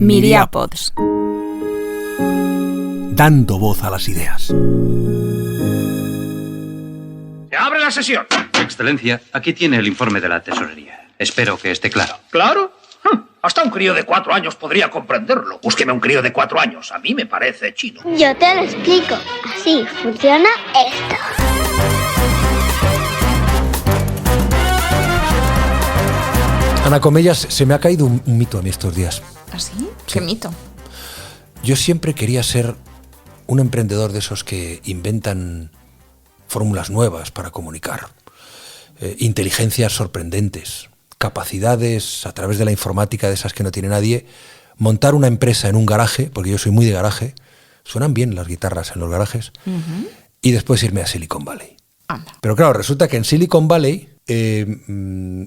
Miriapods. Dando voz a las ideas. ¡Se abre la sesión! Excelencia, aquí tiene el informe de la tesorería. Espero que esté claro. ¿Claro? Hasta un crío de 4 años podría comprenderlo. Búsqueme un crío de 4 años. A mí me parece chino. Yo te lo explico. Así funciona esto. Ana Comellas, se me ha caído un mito a mí estos días. ¿Ah, sí? ¿Qué mito? Yo siempre quería ser un emprendedor de esos que inventan fórmulas nuevas para comunicar, inteligencias sorprendentes, capacidades a través de la informática de esas que no tiene nadie, montar una empresa en un garaje, porque yo soy muy de garaje, suenan bien las guitarras en los garajes, y después irme a Silicon Valley. Anda. Pero claro, resulta que en Silicon Valley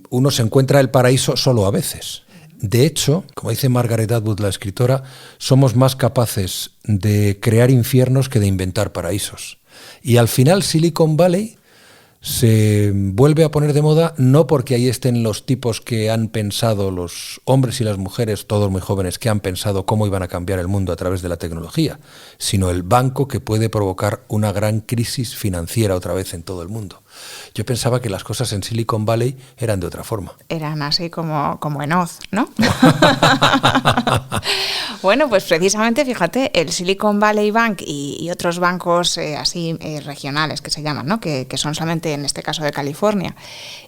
uno se encuentra el paraíso solo a veces. De hecho, como dice Margaret Atwood, la escritora, somos más capaces de crear infiernos que de inventar paraísos. Y al final Silicon Valley se vuelve a poner de moda no porque ahí estén los tipos que han pensado, los hombres y las mujeres, todos muy jóvenes, que han pensado cómo iban a cambiar el mundo a través de la tecnología, sino el banco que puede provocar una gran crisis financiera otra vez en todo el mundo. Yo pensaba que las cosas en Silicon Valley eran de otra forma. Eran así como en Oz, ¿no? Bueno, pues precisamente, fíjate, el Silicon Valley Bank y otros bancos así regionales que se llaman, ¿no? Que son solamente en este caso de California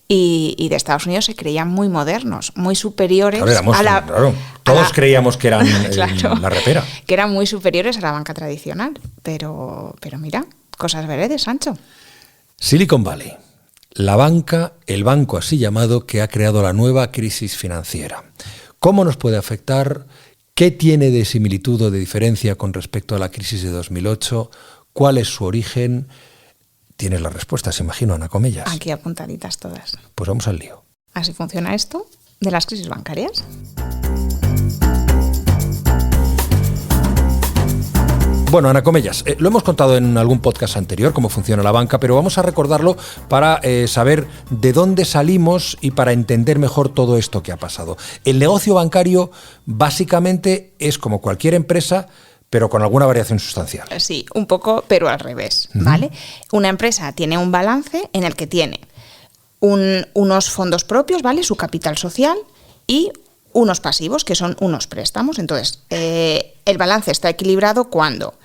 y de Estados Unidos, se creían muy modernos, muy superiores a la... Claro, todos creíamos que eran claro, la repera. Que eran muy superiores a la banca tradicional. Pero mira, cosas veredes, Sancho. Silicon Valley, la banca, el banco así llamado que ha creado la nueva crisis financiera. ¿Cómo nos puede afectar? ¿Qué tiene de similitud o de diferencia con respecto a la crisis de 2008? ¿Cuál es su origen? Tienes las respuestas, imagino, Ana Comellas. Aquí apuntaditas todas. Pues vamos al lío. ¿Así funciona esto de las crisis bancarias? Bueno, Ana Comellas, lo hemos contado en algún podcast anterior, cómo funciona la banca, pero vamos a recordarlo para saber de dónde salimos y para entender mejor todo esto que ha pasado. El negocio bancario básicamente es como cualquier empresa, pero con alguna variación sustancial. Sí, un poco, pero al revés, ¿vale? Una empresa tiene un balance en el que tiene unos fondos propios, ¿vale? Su capital social y unos pasivos, que son unos préstamos. Entonces, el balance está equilibrado cuando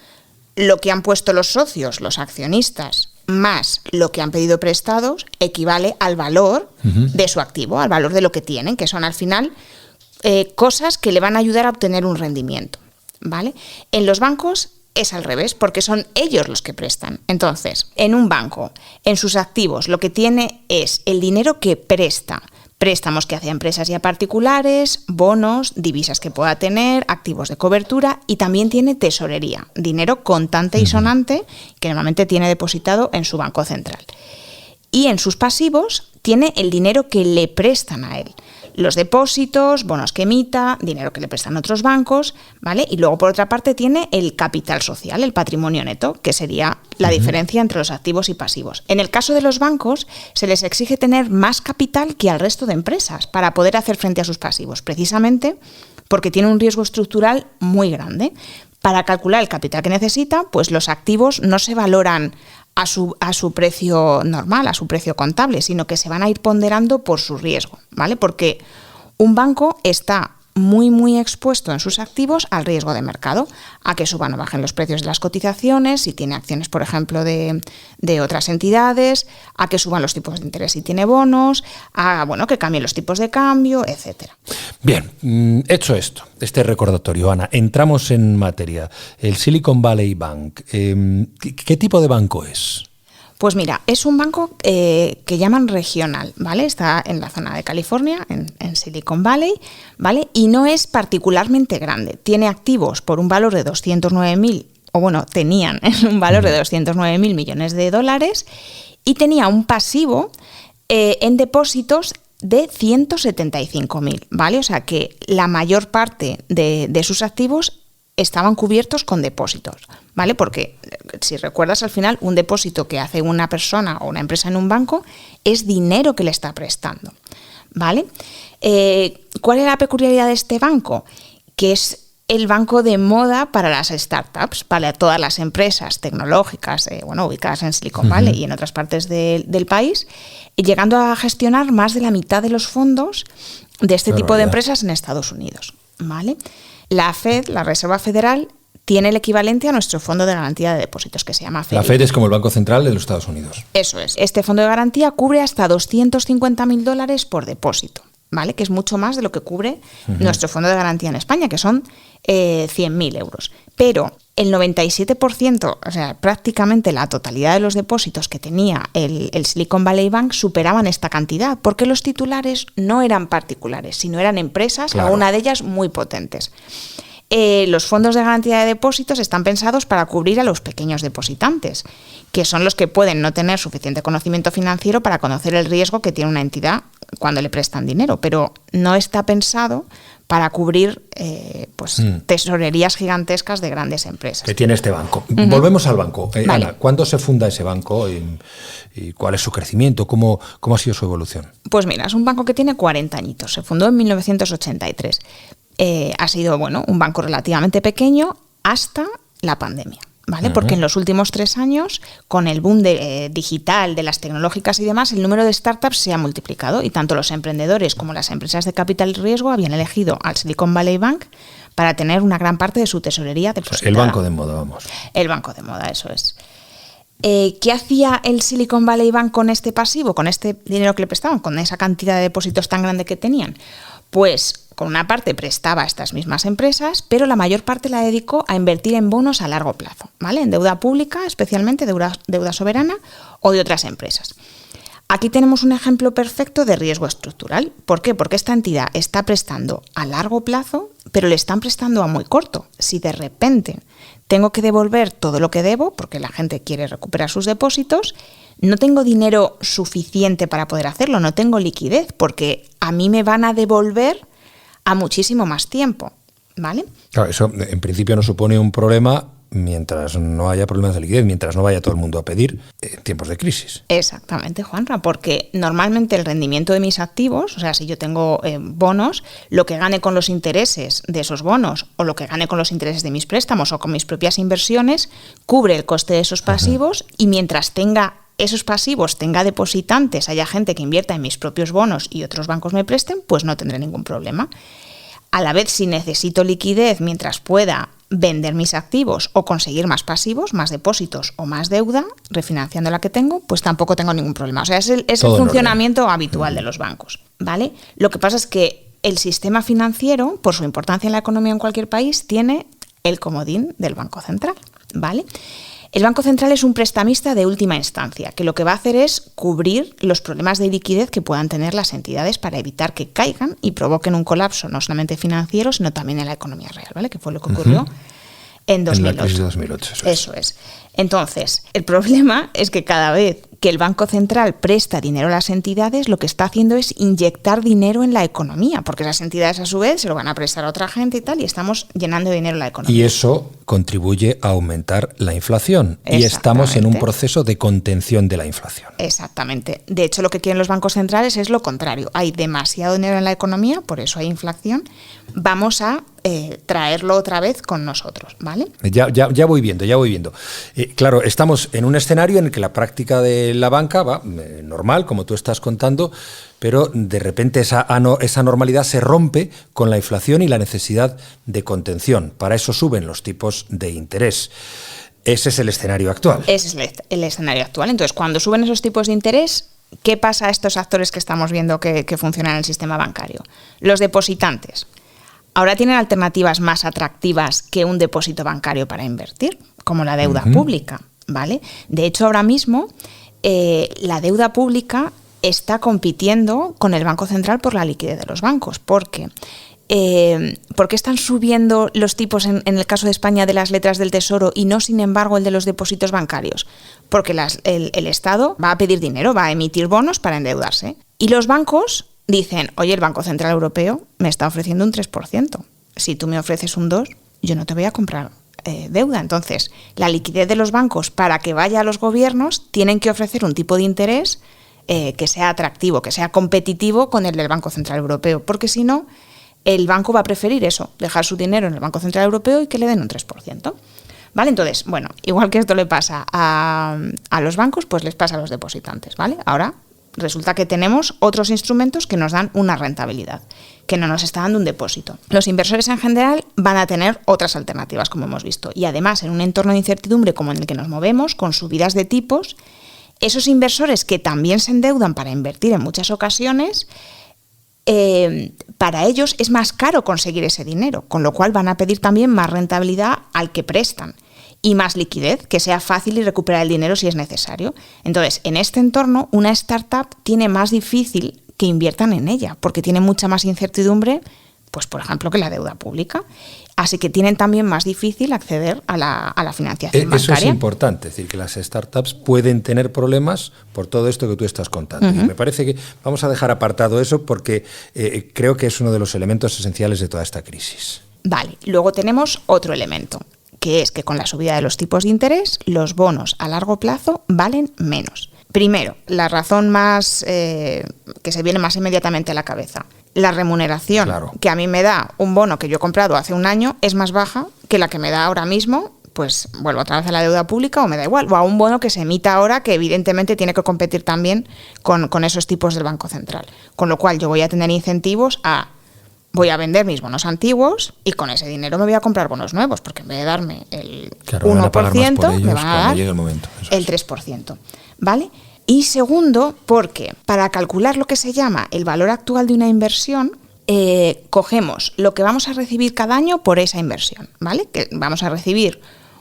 lo que han puesto los socios, los accionistas, más lo que han pedido prestados, equivale al valor de su activo, al valor de lo que tienen, que son al final cosas que le van a ayudar a obtener un rendimiento, ¿vale? En los bancos es al revés, porque son ellos los que prestan. Entonces, en un banco, en sus activos, lo que tiene es el dinero que presta, préstamos que hace a empresas y a particulares, bonos, divisas que pueda tener, activos de cobertura, y también tiene tesorería, dinero contante y sonante que normalmente tiene depositado en su banco central. Y en sus pasivos tiene el dinero que le prestan a él. Los depósitos, bonos que emita, dinero que le prestan otros bancos, ¿vale? Y luego, por otra parte, tiene el capital social, el patrimonio neto, que sería la diferencia entre los activos y pasivos. En el caso de los bancos, se les exige tener más capital que al resto de empresas para poder hacer frente a sus pasivos, precisamente porque tiene un riesgo estructural muy grande. Para calcular el capital que necesita, pues los activos no se valoran a su precio normal, a su precio contable, sino que se van a ir ponderando por su riesgo, ¿vale? Porque un banco está muy expuesto en sus activos al riesgo de mercado, a que suban o bajen los precios de las cotizaciones, si tiene acciones, por ejemplo, de otras entidades, a que suban los tipos de interés si tiene bonos, a que cambien los tipos de cambio, etcétera. Bien, hecho esto, este recordatorio, Ana, entramos en materia. El Silicon Valley Bank, ¿qué tipo de banco es? Pues mira, es un banco que llaman regional, ¿vale? Está en la zona de California, en Silicon Valley, ¿vale? Y no es particularmente grande. Tiene activos por un valor de 209.000, tenían un valor de 209.000 millones de dólares, y tenía un pasivo en depósitos de 175.000, ¿vale? O sea que la mayor parte de sus activos estaban cubiertos con depósitos, ¿vale? Porque, si recuerdas, al final un depósito que hace una persona o una empresa en un banco es dinero que le está prestando, ¿vale? ¿Cuál es la peculiaridad de este banco? Que es el banco de moda para las startups, para todas las empresas tecnológicas ubicadas en Silicon Valley y en otras partes del país, llegando a gestionar más de la mitad de los fondos de este tipo de empresas en Estados Unidos, ¿vale? La Fed, la Reserva Federal, tiene el equivalente a nuestro fondo de garantía de depósitos, que se llama FED. La Fed es como el Banco Central de los Estados Unidos. Eso es. Este fondo de garantía cubre hasta $250.000 por depósito, ¿vale? Que es mucho más de lo que cubre nuestro fondo de garantía en España, que son 100.000 euros. Pero el 97%, o sea, prácticamente la totalidad de los depósitos que tenía el Silicon Valley Bank superaban esta cantidad, porque los titulares no eran particulares, sino eran empresas, alguna de ellas muy potentes. Los fondos de garantía de depósitos están pensados para cubrir a los pequeños depositantes, que son los que pueden no tener suficiente conocimiento financiero para conocer el riesgo que tiene una entidad cuando le prestan dinero, pero no está pensado para cubrir tesorerías gigantescas de grandes empresas. Que tiene este banco. Volvemos al banco. Vale. Ana, ¿cuándo se funda ese banco y cuál es su crecimiento? ¿Cómo ha sido su evolución? Pues mira, es un banco que tiene 40 añitos. Se fundó en 1983. Ha sido un banco relativamente pequeño hasta la pandemia, ¿vale? Porque en los últimos 3 años, con el boom digital, de las tecnológicas y demás, el número de startups se ha multiplicado y tanto los emprendedores como las empresas de capital y riesgo habían elegido al Silicon Valley Bank para tener una gran parte de su tesorería depositada. El banco de moda, vamos. El banco de moda, eso es. ¿Qué hacía el Silicon Valley Bank con este pasivo, con este dinero que le prestaban, con esa cantidad de depósitos tan grande que tenían? Pues con una parte prestaba a estas mismas empresas, pero la mayor parte la dedicó a invertir en bonos a largo plazo, ¿vale? En deuda pública, especialmente deuda soberana o de otras empresas. Aquí tenemos un ejemplo perfecto de riesgo estructural. ¿Por qué? Porque esta entidad está prestando a largo plazo, pero le están prestando a muy corto. Si de repente tengo que devolver todo lo que debo, porque la gente quiere recuperar sus depósitos, no tengo dinero suficiente para poder hacerlo, no tengo liquidez, porque a mí me van a devolver a muchísimo más tiempo, ¿vale? Claro, eso en principio no supone un problema mientras no haya problemas de liquidez, mientras no vaya todo el mundo a pedir en tiempos de crisis. Exactamente, Juanra, porque normalmente el rendimiento de mis activos, o sea, si yo tengo bonos, lo que gane con los intereses de esos bonos o lo que gane con los intereses de mis préstamos o con mis propias inversiones, cubre el coste de esos pasivos y mientras tenga esos pasivos, tenga depositantes, haya gente que invierta en mis propios bonos y otros bancos me presten, pues no tendré ningún problema. A la vez, si necesito liquidez mientras pueda vender mis activos o conseguir más pasivos, más depósitos o más deuda, refinanciando la que tengo, pues tampoco tengo ningún problema. O sea, es el funcionamiento habitual de los bancos, ¿vale? Lo que pasa es que el sistema financiero, por su importancia en la economía en cualquier país, tiene el comodín del Banco Central, ¿vale? El Banco Central es un prestamista de última instancia, que lo que va a hacer es cubrir los problemas de liquidez que puedan tener las entidades para evitar que caigan y provoquen un colapso no solamente financiero, sino también en la economía real, ¿vale? Que fue lo que ocurrió en 2008. En la crisis de 2008, eso es. Entonces, el problema es que cada vez que el Banco Central presta dinero a las entidades, lo que está haciendo es inyectar dinero en la economía, porque esas entidades a su vez se lo van a prestar a otra gente y tal, y estamos llenando de dinero la economía. Y eso contribuye a aumentar la inflación. Y estamos en un proceso de contención de la inflación. Exactamente. De hecho, lo que quieren los bancos centrales es lo contrario. Hay demasiado dinero en la economía, por eso hay inflación. Vamos a traerlo otra vez con nosotros, ¿vale? Ya voy viendo. Claro, estamos en un escenario en el que la práctica de la banca va normal, como tú estás contando, pero de repente esa normalidad se rompe con la inflación y la necesidad de contención. Para eso suben los tipos de interés. Ese es el escenario actual. Ese es el escenario actual. Entonces, cuando suben esos tipos de interés, ¿qué pasa a estos actores que estamos viendo que funcionan en el sistema bancario? Los depositantes. Ahora tienen alternativas más atractivas que un depósito bancario para invertir, como la deuda pública, ¿vale? De hecho, ahora mismo la deuda pública está compitiendo con el Banco Central por la liquidez de los bancos. ¿Por qué? ¿Por qué están subiendo los tipos en el caso de España de las letras del Tesoro y no, sin embargo, el de los depósitos bancarios? Porque el Estado va a pedir dinero, va a emitir bonos para endeudarse. Y los bancos dicen, oye, el Banco Central Europeo me está ofreciendo un 3%. Si tú me ofreces un 2%, yo no te voy a comprar deuda. Entonces, la liquidez de los bancos para que vaya a los gobiernos tienen que ofrecer un tipo de interés que sea atractivo, que sea competitivo con el del Banco Central Europeo, porque si no, el banco va a preferir eso, dejar su dinero en el Banco Central Europeo y que le den un 3%. ¿Vale? Entonces, bueno, igual que esto le pasa a los bancos, pues les pasa a los depositantes, ¿vale? Ahora resulta que tenemos otros instrumentos que nos dan una rentabilidad, que no nos está dando un depósito. Los inversores en general van a tener otras alternativas, como hemos visto, y además en un entorno de incertidumbre como en el que nos movemos, con subidas de tipos, esos inversores que también se endeudan para invertir en muchas ocasiones, para ellos es más caro conseguir ese dinero, con lo cual van a pedir también más rentabilidad al que prestan y más liquidez, que sea fácil y recuperar el dinero si es necesario. Entonces, en este entorno, una startup tiene más difícil que inviertan en ella, porque tiene mucha más incertidumbre, pues por ejemplo, que la deuda pública. Así que tienen también más difícil acceder a la financiación bancaria. Eso es importante, es decir, que las startups pueden tener problemas por todo esto que tú estás contando. Y me parece que vamos a dejar apartado eso porque creo que es uno de los elementos esenciales de toda esta crisis. Vale, luego tenemos otro elemento, que es que con la subida de los tipos de interés, los bonos a largo plazo valen menos. Primero, la razón más que se viene más inmediatamente a la cabeza. La remuneración que a mí me da un bono que yo he comprado hace un año es más baja que la que me da ahora mismo, pues vuelvo otra vez a la deuda pública o me da igual, o a un bono que se emita ahora que evidentemente tiene que competir también con esos tipos del Banco Central. Con lo cual yo voy a tener incentivos voy a vender mis bonos antiguos y con ese dinero me voy a comprar bonos nuevos, porque en vez de darme el 1%, me van a dar el 3%. ¿Vale? Y segundo, porque para calcular lo que se llama el valor actual de una inversión, cogemos lo que vamos a recibir cada año por esa inversión, ¿vale? Que vamos a recibir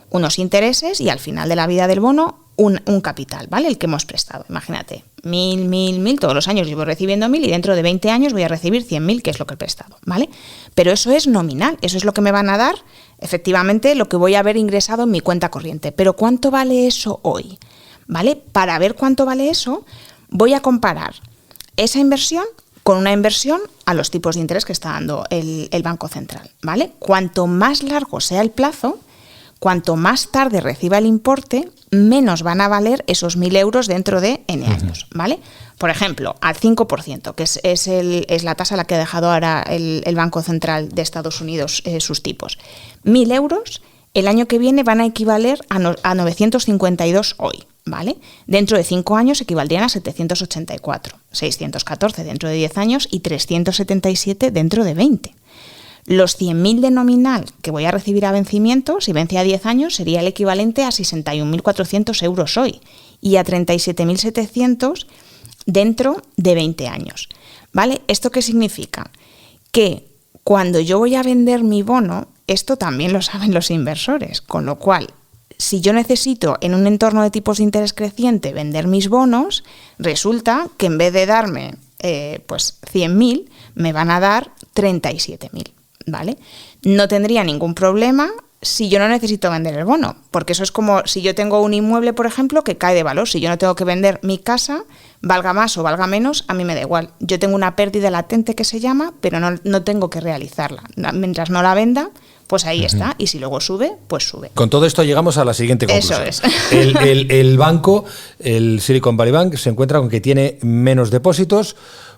unos intereses y al final de la vida del bono un capital, ¿vale? El que hemos prestado. Imagínate, 1.000, todos los años yo voy recibiendo 1.000 y dentro de 20 años voy a recibir 100.000, que es lo que he prestado, ¿vale? Pero eso es nominal, eso es lo que me van a dar, efectivamente, lo que voy a haber ingresado en mi cuenta corriente. Pero ¿cuánto vale eso hoy? ¿Vale? Para ver cuánto vale eso, voy a comparar esa inversión con una inversión a los tipos de interés que está dando el Banco Central, ¿vale? Cuanto más largo sea el plazo, cuanto más tarde reciba el importe, menos van a valer esos 1.000 euros dentro de N años, ¿vale? Por ejemplo, al 5%, que es la tasa a la que ha dejado ahora el Banco Central de Estados Unidos sus tipos. 1.000 euros el año que viene van a equivaler a 952 hoy, ¿vale? Dentro de 5 años equivaldrían a 784, 614 dentro de 10 años y 377 dentro de 20. Los 100.000 de nominal que voy a recibir a vencimiento, si vence a 10 años, sería el equivalente a 61.400 euros hoy y a 37.700 dentro de 20 años, ¿vale? ¿Esto qué significa? Que cuando yo voy a vender mi bono, esto también lo saben los inversores, con lo cual, si yo necesito en un entorno de tipos de interés creciente vender mis bonos, resulta que en vez de darme pues 100.000, me van a dar 37.000, ¿vale? No tendría ningún problema si yo no necesito vender el bono, porque eso es como si yo tengo un inmueble, por ejemplo, que cae de valor. Si yo no tengo que vender mi casa, valga más o valga menos, a mí me da igual. Yo tengo una pérdida latente que se llama, pero no tengo que realizarla. Mientras no la venda, pues ahí está, y si luego sube, pues sube. Con todo esto llegamos a la siguiente conclusión. Eso es. El banco, el Silicon Valley Bank, se encuentra con que tiene menos depósitos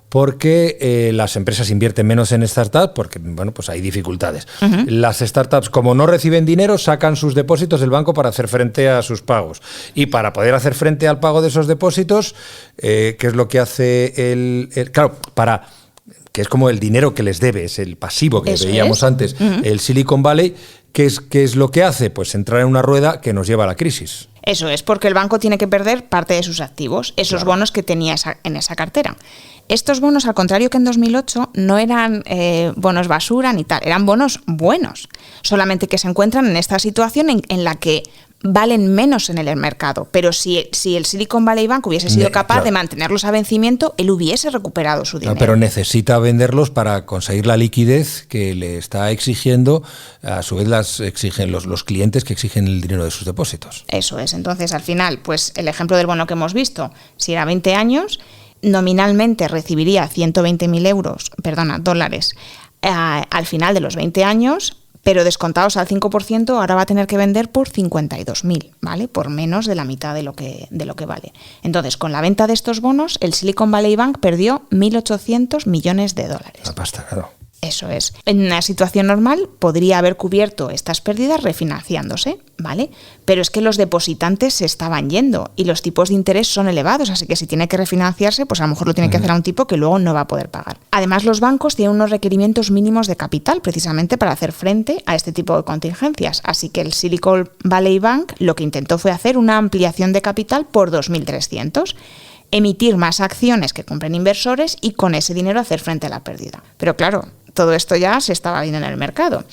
porque las empresas invierten menos en startups porque, bueno, pues hay dificultades. Las startups, como no reciben dinero, sacan sus depósitos del banco para hacer frente a sus pagos. Y para poder hacer frente al pago de esos depósitos, ¿qué es lo que hace claro, que es como el dinero que les debe, es el pasivo que eso veíamos antes, el Silicon Valley, ¿qué es lo que hace? Pues entrar en una rueda que nos lleva a la crisis. Eso es, porque el banco tiene que perder parte de sus activos, esos bonos que tenía en esa cartera. Estos bonos, al contrario que en 2008, no eran bonos basura ni tal, eran bonos buenos, solamente que se encuentran en esta situación en la que valen menos en el mercado, pero si el Silicon Valley Bank hubiese sido capaz de mantenerlos a vencimiento, él hubiese recuperado su dinero. Pero necesita venderlos para conseguir la liquidez que le está exigiendo, a su vez las exigen los clientes que exigen el dinero de sus depósitos. Eso es, entonces al final, pues el ejemplo del bono que hemos visto, si era 20 años, nominalmente recibiría 120.000 dólares al final de los 20 años, pero descontados al 5%, ahora va a tener que vender por 52.000, ¿vale? Por menos de la mitad de lo que vale. Entonces, con la venta de estos bonos, el Silicon Valley Bank perdió 1.800 millones de dólares. La pasta, claro. Eso es. En una situación normal podría haber cubierto estas pérdidas refinanciándose, ¿vale? Pero es que los depositantes se estaban yendo y los tipos de interés son elevados, así que si tiene que refinanciarse, pues a lo mejor lo tiene que hacer a un tipo que luego no va a poder pagar. Además, los bancos tienen unos requerimientos mínimos de capital precisamente para hacer frente a este tipo de contingencias, así que el Silicon Valley Bank lo que intentó fue hacer una ampliación de capital por 2.300, emitir más acciones que compren inversores y con ese dinero hacer frente a la pérdida. Pero claro, todo esto ya se estaba viendo en el mercado.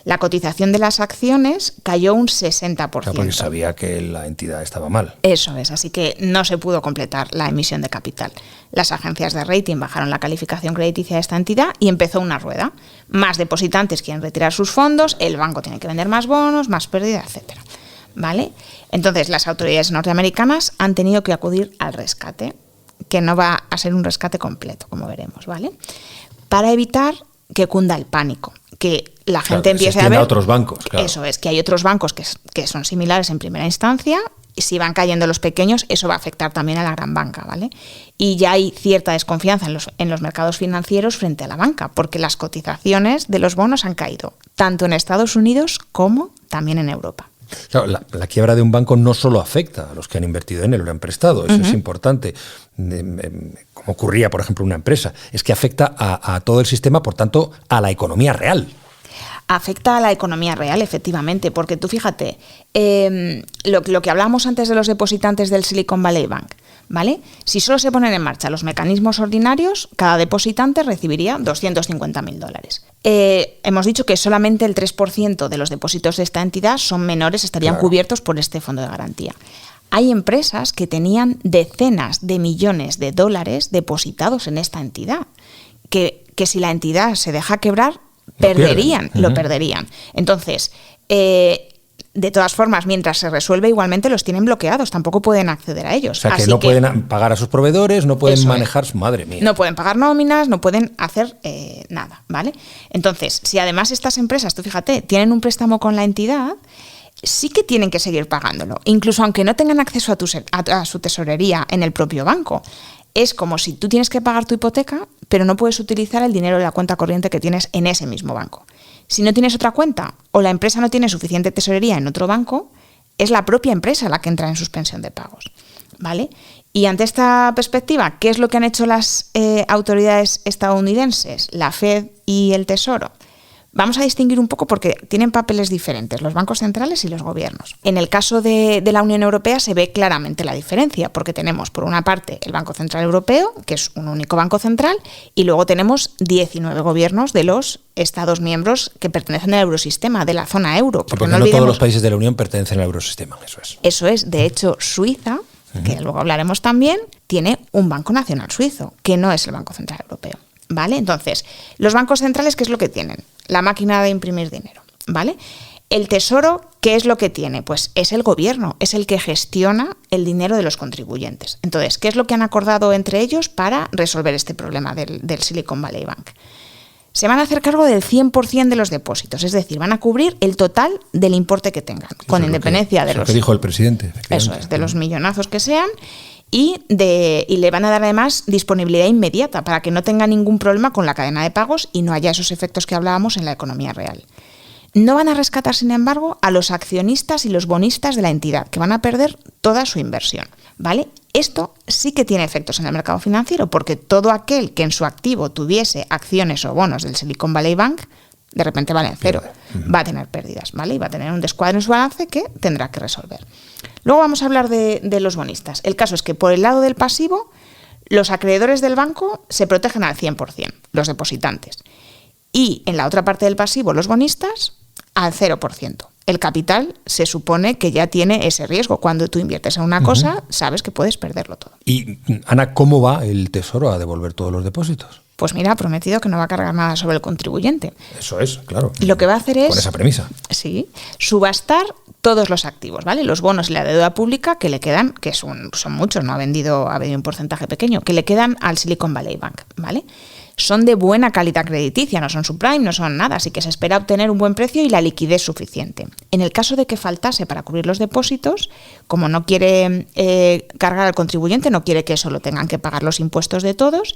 La cotización de las acciones cayó un 60%. Claro, porque sabía que la entidad estaba mal. Eso es, así que no se pudo completar la emisión de capital. Las agencias de rating bajaron la calificación crediticia de esta entidad y empezó una rueda. Más depositantes quieren retirar sus fondos, el banco tiene que vender más bonos, más pérdida, etcétera. ¿Vale? Entonces, las autoridades norteamericanas han tenido que acudir al rescate, que no va a ser un rescate completo, como veremos, ¿vale? Para evitar que cunda el pánico, que la gente empiece a ver a otros bancos. Claro. Eso es, que hay otros bancos que son similares en primera instancia, y si van cayendo los pequeños, eso va a afectar también a la gran banca, ¿vale? Y ya hay cierta desconfianza en los mercados financieros frente a la banca, porque las cotizaciones de los bonos han caído, tanto en Estados Unidos como también en Europa. Claro, la quiebra de un banco no solo afecta a los que han invertido en él o lo han prestado, eso es importante, como ocurría, por ejemplo, en una empresa, es que afecta a todo el sistema, por tanto, a la economía real. Afecta a la economía real, efectivamente, porque tú fíjate, lo que hablábamos antes de los depositantes del Silicon Valley Bank, ¿vale? Si solo se ponen en marcha los mecanismos ordinarios, cada depositante recibiría $250.000. Hemos dicho que solamente el 3% de los depósitos de esta entidad son menores, estarían cubiertos por este fondo de garantía. Hay empresas que tenían decenas de millones de dólares depositados en esta entidad, que si la entidad se deja quebrar, lo perderían. Entonces, de todas formas, mientras se resuelve, igualmente los tienen bloqueados, tampoco pueden acceder a ellos. O sea, que no pueden pagar a sus proveedores, no pueden manejar su madre mía. No pueden pagar nóminas, no pueden hacer nada, ¿vale? Entonces, si además estas empresas, tú fíjate, tienen un préstamo con la entidad, sí que tienen que seguir pagándolo, incluso aunque no tengan acceso a su tesorería en el propio banco. Es como si tú tienes que pagar tu hipoteca, pero no puedes utilizar el dinero de la cuenta corriente que tienes en ese mismo banco. Si no tienes otra cuenta o la empresa no tiene suficiente tesorería en otro banco, es la propia empresa la que entra en suspensión de pagos, ¿vale? Y ante esta perspectiva, ¿qué es lo que han hecho las autoridades estadounidenses, la Fed y el Tesoro? Vamos a distinguir un poco porque tienen papeles diferentes, los bancos centrales y los gobiernos. En el caso de la Unión Europea se ve claramente la diferencia, porque tenemos por una parte el Banco Central Europeo, que es un único banco central, y luego tenemos 19 gobiernos de los Estados miembros que pertenecen al eurosistema, de la zona euro. Porque no todos los países de la Unión pertenecen al eurosistema, eso es. Eso es, de hecho, Suiza, que luego hablaremos también, tiene un banco nacional suizo, que no es el Banco Central Europeo. ¿Vale? Entonces, los bancos centrales, ¿qué es lo que tienen? La máquina de imprimir dinero, ¿vale? El Tesoro, ¿qué es lo que tiene? Pues es el gobierno, es el que gestiona el dinero de los contribuyentes. Entonces, ¿qué es lo que han acordado entre ellos para resolver este problema del Silicon Valley Bank? Se van a hacer cargo del 100% de los depósitos, es decir, van a cubrir el total del importe que tengan, con independencia de los... que dijo el presidente. Eso es, de los millonazos que sean. Y le van a dar además disponibilidad inmediata para que no tenga ningún problema con la cadena de pagos y no haya esos efectos que hablábamos en la economía real. No van a rescatar, sin embargo, a los accionistas y los bonistas de la entidad, que van a perder toda su inversión, ¿vale? Esto sí que tiene efectos en el mercado financiero, porque todo aquel que en su activo tuviese acciones o bonos del Silicon Valley Bank, de repente valen cero, va a tener pérdidas, ¿vale? Y va a tener un descuadro en su balance que tendrá que resolver. Luego vamos a hablar de los bonistas. El caso es que por el lado del pasivo, los acreedores del banco se protegen al 100%, los depositantes. Y en la otra parte del pasivo, los bonistas, al 0%. El capital se supone que ya tiene ese riesgo. Cuando tú inviertes en una cosa, sabes que puedes perderlo todo. Y, Ana, ¿cómo va el Tesoro a devolver todos los depósitos? Pues mira, ha prometido que no va a cargar nada sobre el contribuyente. Eso es, claro. Y lo que va a hacer es... Con esa premisa. Sí, subastar todos los activos, ¿vale? Los bonos y la deuda pública que le quedan, que son muchos, no ha vendido un porcentaje pequeño, que le quedan al Silicon Valley Bank, ¿vale? son de buena calidad crediticia, no son subprime, no son nada, así que se espera obtener un buen precio y la liquidez suficiente. En el caso de que faltase para cubrir los depósitos, como no quiere cargar al contribuyente, no quiere que solo tengan que pagar los impuestos de todos,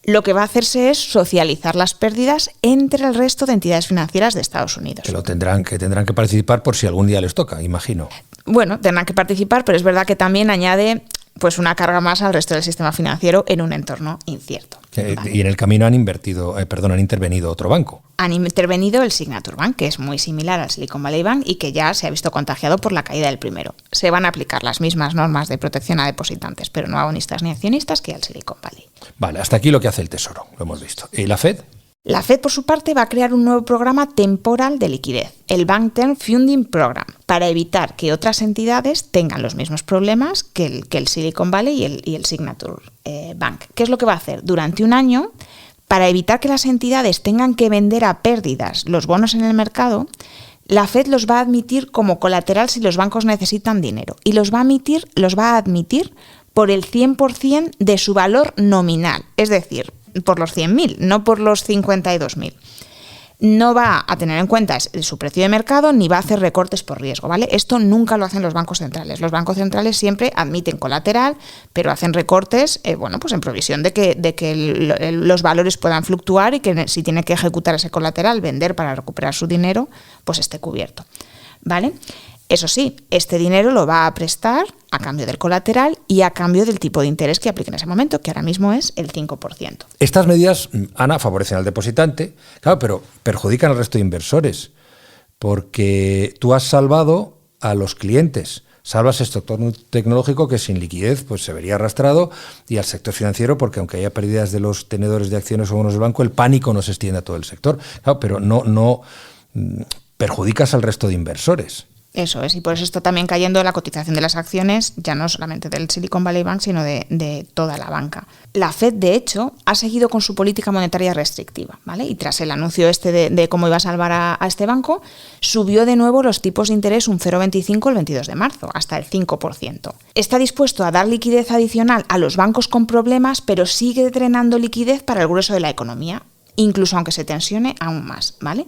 lo que va a hacerse es socializar las pérdidas entre el resto de entidades financieras de Estados Unidos. Que tendrán que participar por si algún día les toca, imagino. Bueno, tendrán que participar, pero es verdad que también añade pues una carga más al resto del sistema financiero en un entorno incierto. ¿Vale? Y en el camino han intervenido otro banco. Han intervenido el Signature Bank, que es muy similar al Silicon Valley Bank y que ya se ha visto contagiado por la caída del primero. Se van a aplicar las mismas normas de protección a depositantes, pero no a bonistas ni accionistas, que al Silicon Valley. Vale, hasta aquí lo que hace el Tesoro, lo hemos visto. ¿Y la Fed? La Fed, por su parte, va a crear un nuevo programa temporal de liquidez, el Bank Term Funding Program, para evitar que otras entidades tengan los mismos problemas que el Silicon Valley y el Signature Bank. ¿Qué es lo que va a hacer? Durante un año, para evitar que las entidades tengan que vender a pérdidas los bonos en el mercado, la Fed los va a admitir como colateral si los bancos necesitan dinero. Y los va a admitir por el 100% de su valor nominal, es decir, por los 100.000, no por los 52.000. No va a tener en cuenta su precio de mercado ni va a hacer recortes por riesgo, ¿vale? Esto nunca lo hacen los bancos centrales. Los bancos centrales siempre admiten colateral, pero hacen recortes, pues en provisión de que los valores puedan fluctuar y que si tiene que ejecutar ese colateral, vender para recuperar su dinero, pues esté cubierto, ¿vale? Eso sí, este dinero lo va a prestar a cambio del colateral y a cambio del tipo de interés que aplique en ese momento, que ahora mismo es el 5%. Estas medidas, Ana, favorecen al depositante, claro, pero perjudican al resto de inversores, porque tú has salvado a los clientes, salvas el sector tecnológico que sin liquidez pues se vería arrastrado, y al sector financiero porque aunque haya pérdidas de los tenedores de acciones o bonos del banco, el pánico no se extiende a todo el sector. Claro, pero no perjudicas al resto de inversores. Eso es, y por eso está también cayendo la cotización de las acciones, ya no solamente del Silicon Valley Bank, sino de toda la banca. La Fed, de hecho, ha seguido con su política monetaria restrictiva, ¿vale? Y tras el anuncio de cómo iba a salvar a este banco, subió de nuevo los tipos de interés un 0,25 el 22 de marzo, hasta el 5%. Está dispuesto a dar liquidez adicional a los bancos con problemas, pero sigue drenando liquidez para el grueso de la economía, incluso aunque se tensione aún más, ¿vale?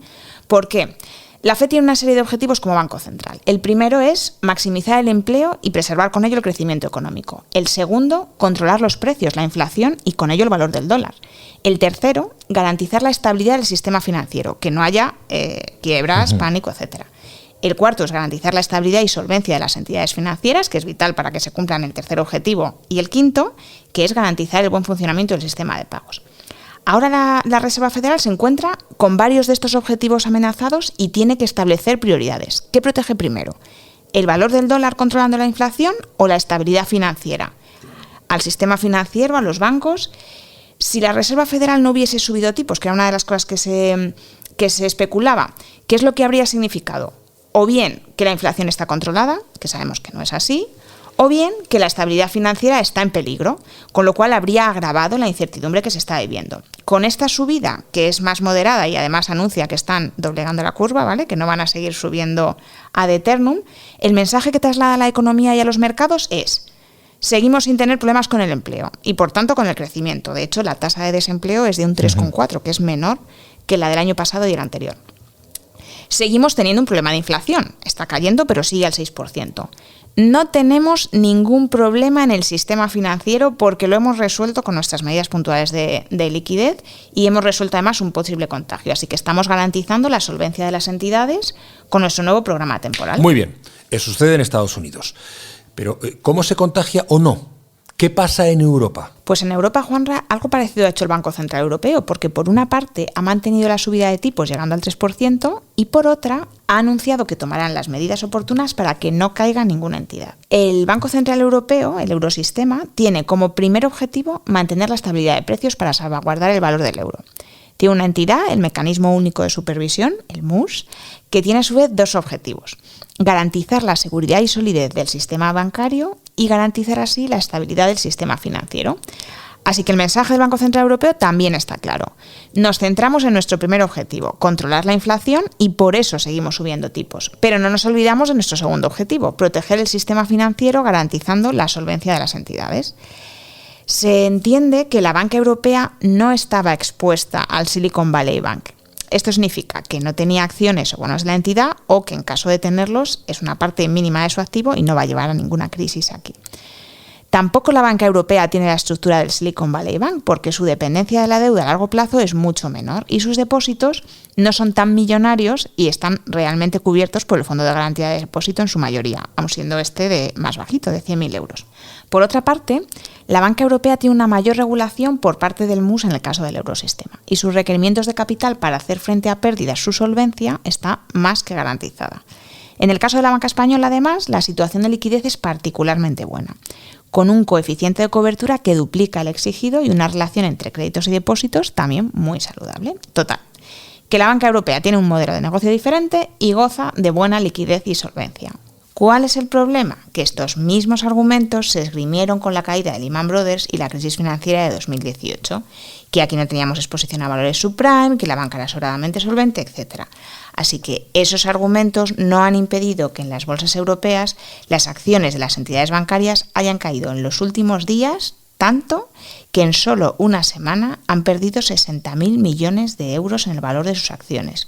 ¿Por qué? La Fed tiene una serie de objetivos como Banco Central. El primero es maximizar el empleo y preservar con ello el crecimiento económico. El segundo, controlar los precios, la inflación y con ello el valor del dólar. El tercero, garantizar la estabilidad del sistema financiero, que no haya quiebras, pánico, etc. El cuarto es garantizar la estabilidad y solvencia de las entidades financieras, que es vital para que se cumplan el tercer objetivo. Y el quinto, que es garantizar el buen funcionamiento del sistema de pagos. Ahora la Reserva Federal se encuentra con varios de estos objetivos amenazados y tiene que establecer prioridades. ¿Qué protege primero? ¿El valor del dólar controlando la inflación o la estabilidad financiera? ¿Al sistema financiero, a los bancos? Si la Reserva Federal no hubiese subido tipos, que era una de las cosas que se especulaba, ¿qué es lo que habría significado? O bien que la inflación está controlada, que sabemos que no es así, o bien que la estabilidad financiera está en peligro, con lo cual habría agravado la incertidumbre que se está viviendo. Con esta subida, que es más moderada y además anuncia que están doblegando la curva, ¿vale?, que no van a seguir subiendo ad eternum, el mensaje que traslada a la economía y a los mercados es: seguimos sin tener problemas con el empleo y por tanto con el crecimiento. De hecho, la tasa de desempleo es de un 3,4, que es menor que la del año pasado y el anterior. Seguimos teniendo un problema de inflación, está cayendo pero sigue al 6%. No tenemos ningún problema en el sistema financiero porque lo hemos resuelto con nuestras medidas puntuales de liquidez y hemos resuelto además un posible contagio. Así que estamos garantizando la solvencia de las entidades con nuestro nuevo programa temporal. Muy bien, eso sucede en Estados Unidos. Pero ¿cómo se contagia o no? ¿Qué pasa en Europa? Pues en Europa, Juanra, algo parecido ha hecho el Banco Central Europeo, porque por una parte ha mantenido la subida de tipos llegando al 3% y por otra ha anunciado que tomarán las medidas oportunas para que no caiga ninguna entidad. El Banco Central Europeo, el Eurosistema, tiene como primer objetivo mantener la estabilidad de precios para salvaguardar el valor del euro. Tiene una entidad, el Mecanismo Único de Supervisión, el MUS, que tiene a su vez dos objetivos: garantizar la seguridad y solidez del sistema bancario y garantizar así la estabilidad del sistema financiero. Así que el mensaje del Banco Central Europeo también está claro. Nos centramos en nuestro primer objetivo, controlar la inflación, y por eso seguimos subiendo tipos. Pero no nos olvidamos de nuestro segundo objetivo, proteger el sistema financiero garantizando la solvencia de las entidades. Se entiende que la banca europea no estaba expuesta al Silicon Valley Bank. Esto significa que no tenía acciones o bonos de la entidad, o que en caso de tenerlos es una parte mínima de su activo y no va a llevar a ninguna crisis aquí. Tampoco la banca europea tiene la estructura del Silicon Valley Bank, porque su dependencia de la deuda a largo plazo es mucho menor y sus depósitos no son tan millonarios y están realmente cubiertos por el Fondo de Garantía de Depósito en su mayoría, aun siendo este de más bajito, de 100.000 euros. Por otra parte, la banca europea tiene una mayor regulación por parte del MUS en el caso del eurosistema, y sus requerimientos de capital para hacer frente a pérdidas, su solvencia está más que garantizada. En el caso de la banca española, además, la situación de liquidez es particularmente buena, con un coeficiente de cobertura que duplica el exigido y una relación entre créditos y depósitos también muy saludable. Total, que la banca europea tiene un modelo de negocio diferente y goza de buena liquidez y solvencia. ¿Cuál es el problema? Que estos mismos argumentos se esgrimieron con la caída de Lehman Brothers y la crisis financiera de 2018, que aquí no teníamos exposición a valores subprime, que la banca era sobradamente solvente, etc. Así que esos argumentos no han impedido que en las bolsas europeas las acciones de las entidades bancarias hayan caído en los últimos días tanto que en solo una semana han perdido 60.000 millones de euros en el valor de sus acciones.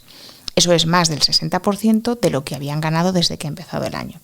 Eso es más del 60% de lo que habían ganado desde que ha empezado el año.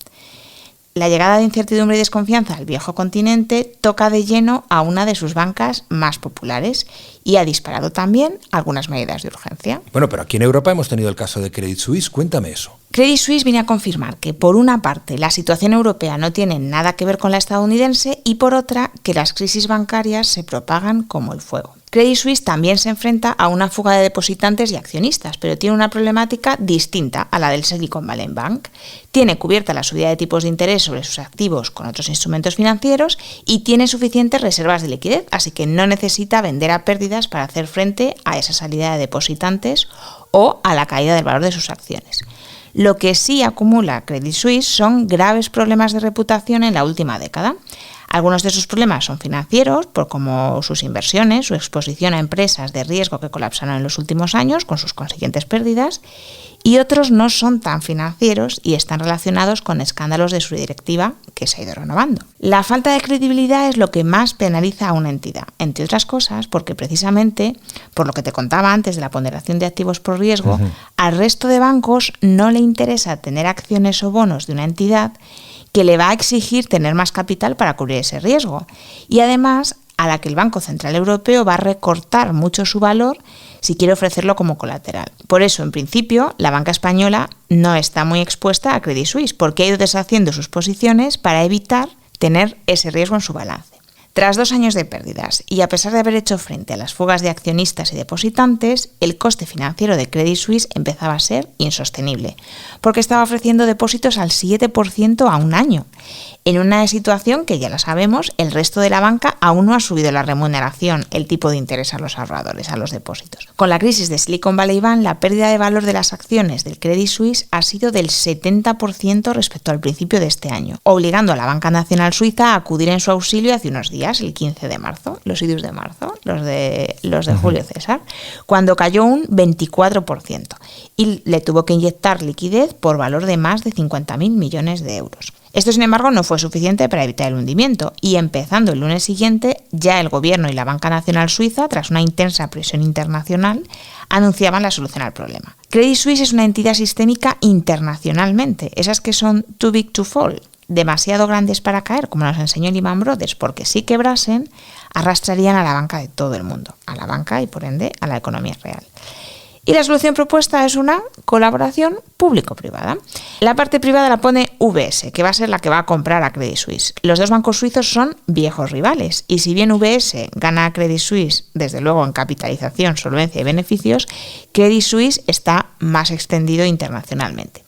La llegada de incertidumbre y desconfianza al viejo continente toca de lleno a una de sus bancas más populares y ha disparado también algunas medidas de urgencia. Bueno, pero aquí en Europa hemos tenido el caso de Credit Suisse. Cuéntame eso. Credit Suisse viene a confirmar que, por una parte, la situación europea no tiene nada que ver con la estadounidense y, por otra, que las crisis bancarias se propagan como el fuego. Credit Suisse también se enfrenta a una fuga de depositantes y accionistas, pero tiene una problemática distinta a la del Silicon Valley Bank. Tiene cubierta la subida de tipos de interés sobre sus activos con otros instrumentos financieros y tiene suficientes reservas de liquidez, así que no necesita vender a pérdidas para hacer frente a esa salida de depositantes o a la caída del valor de sus acciones. Lo que sí acumula Credit Suisse son graves problemas de reputación en la última década. Algunos de esos problemas son financieros, por como sus inversiones, su exposición a empresas de riesgo que colapsaron en los últimos años, con sus consiguientes pérdidas, y otros no son tan financieros y están relacionados con escándalos de su directiva que se ha ido renovando. La falta de credibilidad es lo que más penaliza a una entidad, entre otras cosas porque precisamente, por lo que te contaba antes de la ponderación de activos por riesgo, al resto de bancos no le interesa tener acciones o bonos de una entidad que le va a exigir tener más capital para cubrir ese riesgo, y además a la que el Banco Central Europeo va a recortar mucho su valor si quiere ofrecerlo como colateral. Por eso, en principio, la banca española no está muy expuesta a Credit Suisse, porque ha ido deshaciendo sus posiciones para evitar tener ese riesgo en su balance. Tras 2 años de pérdidas y a pesar de haber hecho frente a las fugas de accionistas y depositantes, el coste financiero de Credit Suisse empezaba a ser insostenible, porque estaba ofreciendo depósitos al 7% a un año. En una situación que, ya lo sabemos, el resto de la banca aún no ha subido la remuneración, el tipo de interés a los ahorradores, a los depósitos. Con la crisis de Silicon Valley Bank, la pérdida de valor de las acciones del Credit Suisse ha sido del 70% respecto al principio de este año, obligando a la Banca Nacional Suiza a acudir en su auxilio hace unos días, el 15 de marzo, los idus de marzo, los de Julio César, cuando cayó un 24% y le tuvo que inyectar liquidez por valor de más de 50.000 millones de euros. Esto, sin embargo, no fue suficiente para evitar el hundimiento y, empezando el lunes siguiente, ya el Gobierno y la Banca Nacional Suiza, tras una intensa presión internacional, anunciaban la solución al problema. Credit Suisse es una entidad sistémica internacionalmente, esas que son too big to fall, demasiado grandes para caer, como nos enseñó Lehman Brothers, porque si quebrasen, arrastrarían a la banca de todo el mundo, a la banca y, por ende, a la economía real. Y la solución propuesta es una colaboración público-privada. La parte privada la pone UBS, que va a ser la que va a comprar a Credit Suisse. Los dos bancos suizos son viejos rivales, y si bien UBS gana a Credit Suisse, desde luego en capitalización, solvencia y beneficios, Credit Suisse está más extendido internacionalmente.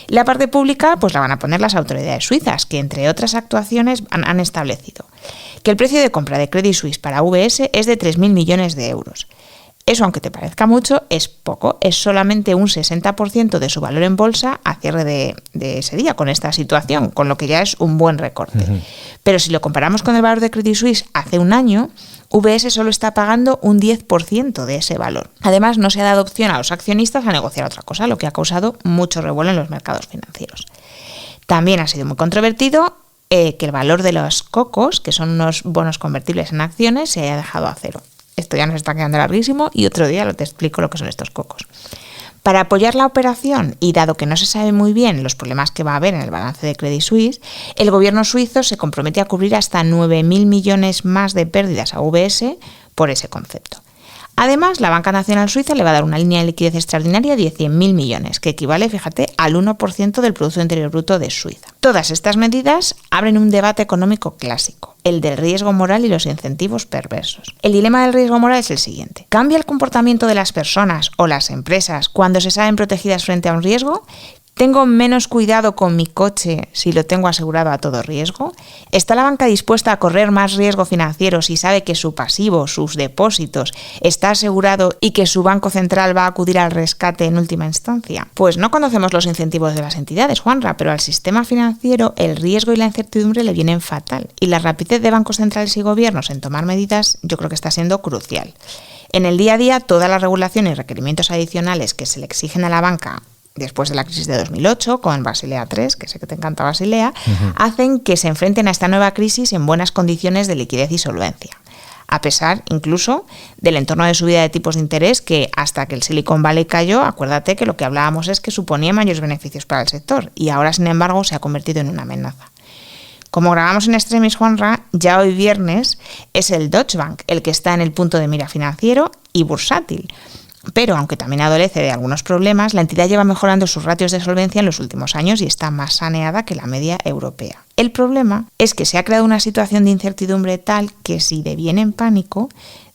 La parte pública pues la van a poner las autoridades suizas, que entre otras actuaciones han establecido que el precio de compra de Credit Suisse para UBS es de 3.000 millones de euros. Eso, aunque te parezca mucho, es poco, es solamente un 60% de su valor en bolsa a cierre de ese día con esta situación, con lo que ya es un buen recorte. Pero si lo comparamos con el valor de Credit Suisse hace un año, UBS solo está pagando un 10% de ese valor. Además, no se ha dado opción a los accionistas a negociar otra cosa, lo que ha causado mucho revuelo en los mercados financieros. También ha sido muy controvertido que el valor de los cocos, que son unos bonos convertibles en acciones, se haya dejado a cero. Esto ya nos está quedando larguísimo y otro día te explico lo que son estos cocos. Para apoyar la operación, y dado que no se sabe muy bien los problemas que va a haber en el balance de Credit Suisse, el gobierno suizo se compromete a cubrir hasta 9.000 millones más de pérdidas a UBS por ese concepto. Además, la Banca Nacional Suiza le va a dar una línea de liquidez extraordinaria de 100.000 millones, que equivale, fíjate, al 1% del Producto Interior Bruto de Suiza. Todas estas medidas abren un debate económico clásico, el del riesgo moral y los incentivos perversos. El dilema del riesgo moral es el siguiente. ¿Cambia el comportamiento de las personas o las empresas cuando se saben protegidas frente a un riesgo? ¿Tengo menos cuidado con mi coche si lo tengo asegurado a todo riesgo? ¿Está la banca dispuesta a correr más riesgo financiero si sabe que su pasivo, sus depósitos, está asegurado y que su banco central va a acudir al rescate en última instancia? Pues no conocemos los incentivos de las entidades, Juanra, pero al sistema financiero el riesgo y la incertidumbre le vienen fatal y la rapidez de bancos centrales y gobiernos en tomar medidas yo creo que está siendo crucial. En el día a día, todas las regulaciones y requerimientos adicionales que se le exigen a la banca después de la crisis de 2008, con Basilea III, que sé que te encanta Basilea, hacen que se enfrenten a esta nueva crisis en buenas condiciones de liquidez y solvencia, a pesar incluso del entorno de subida de tipos de interés que hasta que el Silicon Valley cayó, acuérdate que lo que hablábamos es que suponía mayores beneficios para el sector y ahora, sin embargo, se ha convertido en una amenaza. Como grabamos en Extremis, Juanra, ya hoy viernes es el Deutsche Bank el que está en el punto de mira financiero y bursátil. Pero, aunque también adolece de algunos problemas, la entidad lleva mejorando sus ratios de solvencia en los últimos años y está más saneada que la media europea. El problema es que se ha creado una situación de incertidumbre tal que si deviene en pánico,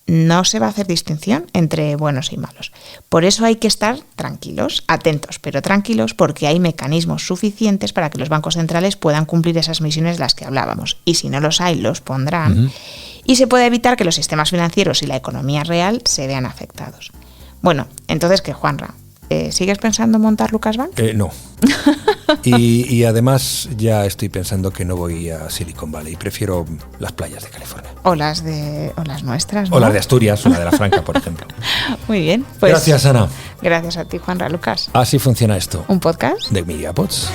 no se va a hacer distinción entre buenos y malos. Por eso hay que estar tranquilos, atentos, pero tranquilos, porque hay mecanismos suficientes para que los bancos centrales puedan cumplir esas misiones de las que hablábamos. Y si no los hay, los pondrán. Y se puede evitar que los sistemas financieros y la economía real se vean afectados. Bueno, entonces, ¿qué, Juanra? ¿Sigues pensando en montar Lucas Bank? No. Y además ya estoy pensando que no voy a Silicon Valley. Prefiero las playas de California. O las nuestras, ¿no? O las de Asturias, o la de la Franca, por ejemplo. Muy bien. Pues, gracias, Ana. Gracias a ti, Juanra Lucas. Así funciona esto. ¿Un podcast? De Mediapods.